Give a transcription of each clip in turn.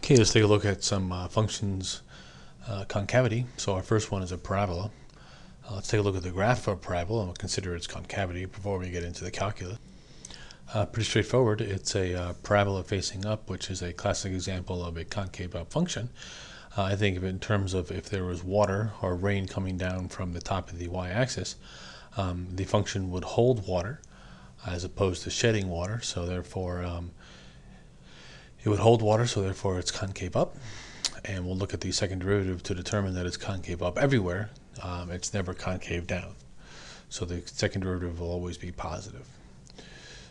Okay, let's take a look at some functions concavity. So our first one is a parabola. Let's take a look at the graph of a parabola and we'll consider its concavity before we get into the calculus. Pretty straightforward. It's a parabola facing up, which is a classic example of a concave up function. I think of it in terms of if there was water or rain coming down from the top of the y-axis, the function would hold water as opposed to shedding water, so therefore it would hold water, so therefore it's concave up. And we'll look at the second derivative to determine that it's concave up everywhere. It's never concave down. So the second derivative will always be positive.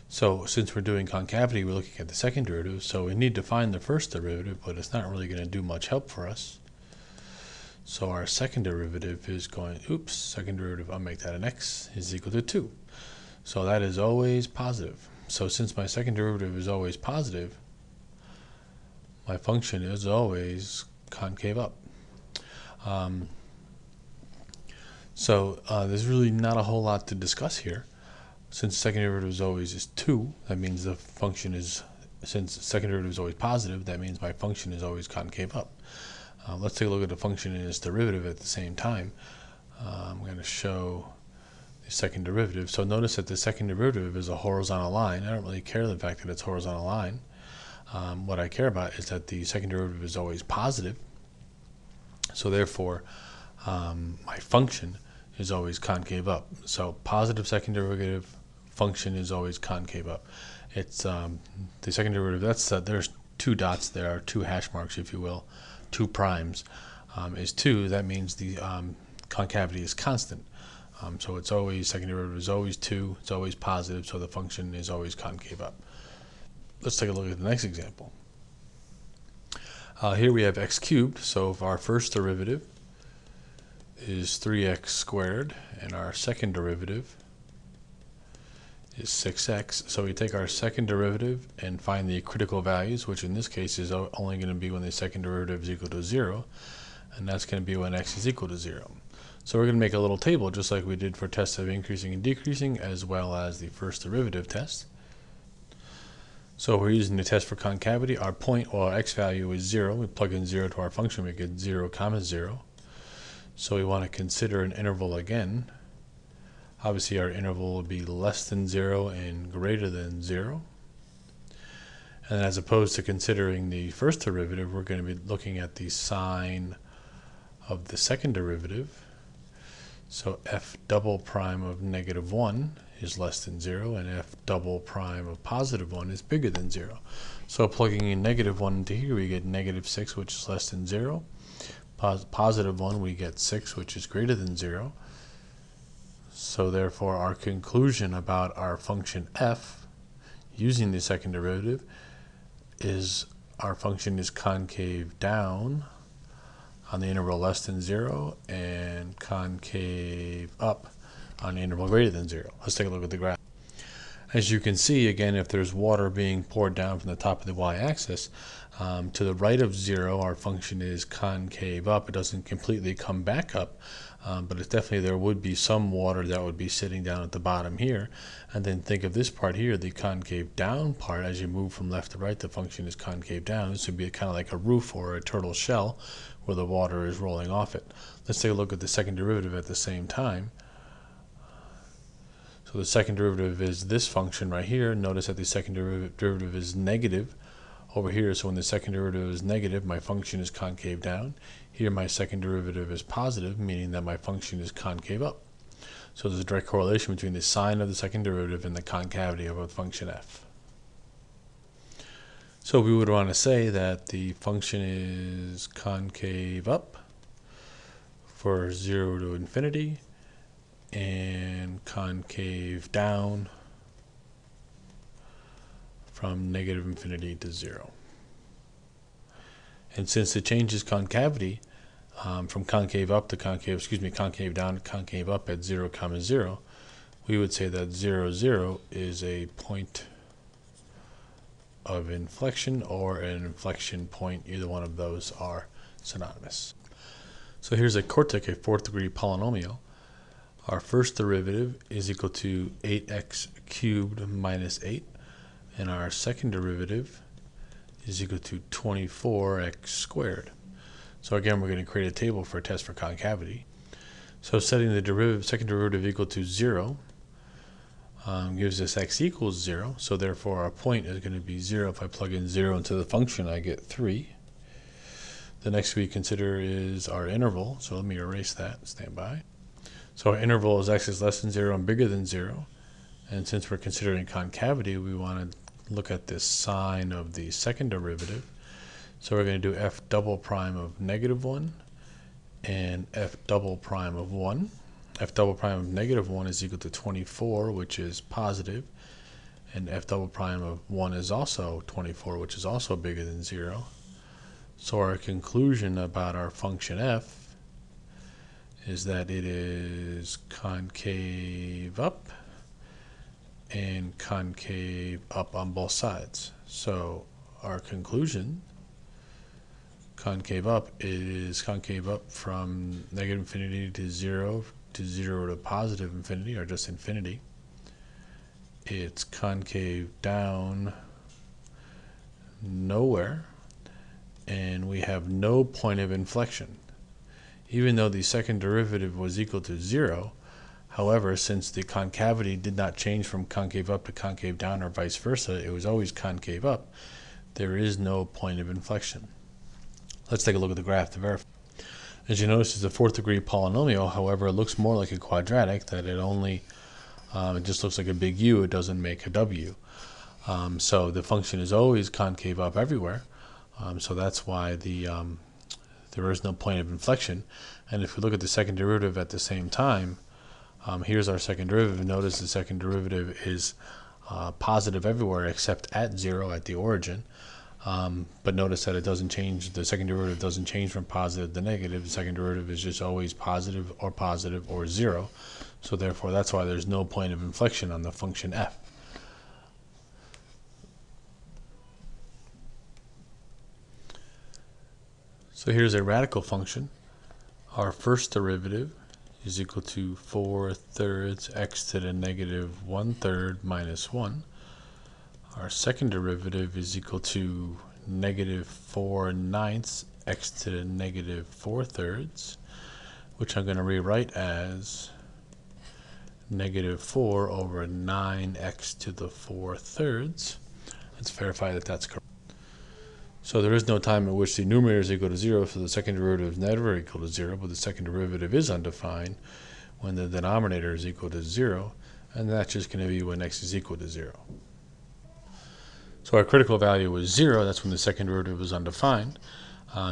So since we're doing concavity, we're looking at the second derivative. So we need to find the first derivative, but it's not really going to do much help for us. So our second derivative is going, second derivative, I'll make that an x, is equal to 2. So that is always positive. So since my second derivative is always positive, my function is always concave up. There's really not a whole lot to discuss here. Since the second derivative is always 2, that means the function is, since the second derivative is always positive, that means my function is always concave up. Let's take a look at the function and its derivative at the same time. I'm going to show the second derivative. So notice that the second derivative is a horizontal line. I don't really care the fact that it's a horizontal line. What I care about is that the second derivative is always positive. So therefore, my function is always concave up. So positive second derivative function is always concave up. It's the second derivative. There's two dots there, two hash marks, if you will, 2 primes is 2. That means the concavity is constant. So it's always, second derivative is always 2. It's always positive. So the function is always concave up. Let's take a look at the next example. Here we have x cubed, so if our first derivative is 3x squared and our second derivative is 6x, so we take our second derivative and find the critical values, which in this case is only going to be when the second derivative is equal to 0, and that's going to be when x is equal to 0. So we're going to make a little table just like we did for tests of increasing and decreasing, as well as the first derivative test. So we're using the test for concavity. Our point, or our x value, is 0. We plug in 0 to our function, we get 0, 0. So we want to consider an interval again. Obviously our interval will be less than 0 and greater than 0. And as opposed to considering the first derivative, we're going to be looking at the sign of the second derivative. So f double prime of -1 is less than 0, and f double prime of +1 is bigger than 0. So plugging in -1 into here, we get -6, which is less than 0. +1, we get 6, which is greater than 0. So therefore, our conclusion about our function f, using the second derivative, is our function is concave down on the interval less than 0 and concave up on the interval greater than 0. Let's take a look at the graph. As you can see, again, if there's water being poured down from the top of the y-axis, to the right of 0, our function is concave up. It doesn't completely come back up, but it's definitely, there would be some water that would be sitting down at the bottom here. And then think of this part here, the concave down part. As you move from left to right, the function is concave down. This would be kind of like a roof or a turtle shell where the water is rolling off it. Let's take a look at the second derivative at the same time. So the second derivative is this function right here. Notice that the second derivative is negative over here. So when the second derivative is negative, my function is concave down. Here my second derivative is positive, meaning that my function is concave up. So there's a direct correlation between the sign of the second derivative and the concavity of a function f. So we would want to say that the function is concave up for 0 to infinity, and concave down from -infinity to 0. And since it changes concavity from concave up to concave down to concave up at 0, 0, we would say that 0, 0 is a point of inflection or an inflection point. Either one of those are synonymous. So here's a quartic, a 4th degree polynomial. Our first derivative is equal to 8x cubed minus 8, and our second derivative is equal to 24x squared. So again, we're going to create a table for a test for concavity. So setting the second derivative equal to 0 gives us x equals 0. So therefore our point is going to be 0. If I plug in 0 into the function, I get 3. The next we consider is our interval. So let me erase that. Stand by. So our interval is x is less than 0 and bigger than 0. And since we're considering concavity, we want to look at this sign of the second derivative. So we're going to do f double prime of -1 and f double prime of 1. F double prime of -1 is equal to 24, which is positive, and f double prime of 1 is also 24, which is also bigger than 0. So our conclusion about our function f is that it is concave up and concave up on both sides. So our conclusion, concave up, is concave up from -infinity to 0 to positive infinity, or just infinity. It's concave down nowhere, and we have no point of inflection. Even though the second derivative was equal to 0, however, since the concavity did not change from concave up to concave down or vice versa, it was always concave up, there is no point of inflection. Let's take a look at the graph to verify. As you notice, it's a fourth degree polynomial. However, it looks more like a quadratic, that it just looks like a big U. It doesn't make a W. So the function is always concave up everywhere. So that's why there is no point of inflection. And if we look at the second derivative at the same time, here's our second derivative. Notice the second derivative is positive everywhere except at 0 at the origin. But notice that it doesn't change. The second derivative doesn't change from positive to negative. The second derivative is just always positive or 0. So therefore, that's why there's no point of inflection on the function f. So here's a radical function. Our first derivative is equal to 4/3 x to the -1/3 minus 1. Our second derivative is equal to -4/9 x to the -4/3, which I'm going to rewrite as -4 over 9x to the 4/3. Let's verify that that's correct. So there is no time at which the numerator is equal to 0, so the second derivative is never equal to 0, but the second derivative is undefined when the denominator is equal to 0, and that's just going to be when x is equal to 0. So our critical value was 0. That's when the second derivative is undefined.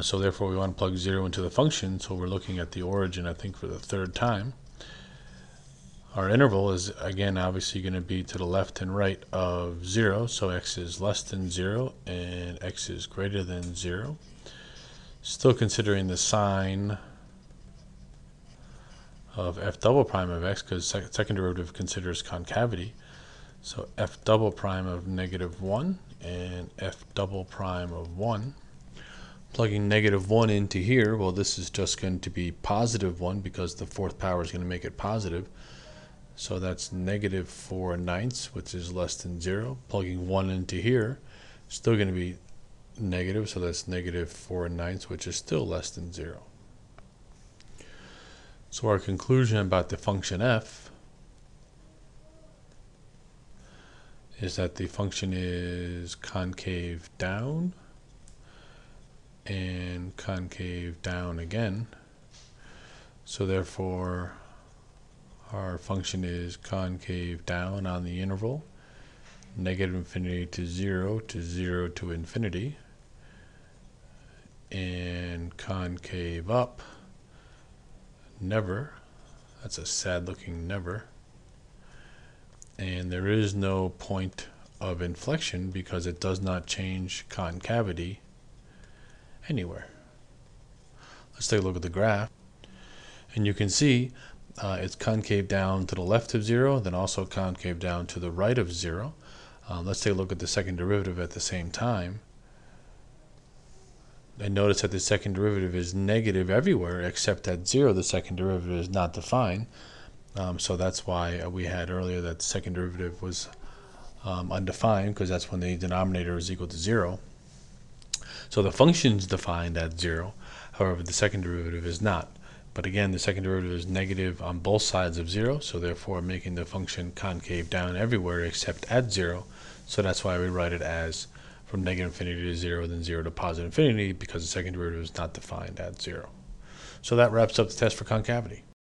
So therefore, we want to plug 0 into the function. So we're looking at the origin, I think, for the third time. Our interval is, again, obviously going to be to the left and right of 0. So x is less than 0 and x is greater than 0. Still considering the sign of f double prime of x, because second derivative considers concavity. So f double prime of -1 and f double prime of 1. Plugging -1 into here, well, this is just going to be +1 because the fourth power is going to make it positive. So that's -4/9, which is less than 0. Plugging 1 into here, still going to be negative, so that's -4/9, which is still less than 0. So our conclusion about the function f is that the function is concave down and concave down again. So therefore, our function is concave down on the interval, -infinity to 0 to 0 to infinity, and concave up, never. That's a sad looking never. And there is no point of inflection because it does not change concavity anywhere. Let's take a look at the graph. And you can see it's concave down to the left of 0, then also concave down to the right of 0. Let's take a look at the second derivative at the same time. And notice that the second derivative is negative everywhere except at 0. The second derivative is not defined. So that's why we had earlier that the second derivative was undefined, because that's when the denominator is equal to 0. So the function's defined at 0, however the second derivative is not. But again, the second derivative is negative on both sides of 0, so therefore making the function concave down everywhere except at 0. So that's why we write it as from negative infinity to 0, then 0 to positive infinity, because the second derivative is not defined at 0. So that wraps up the test for concavity.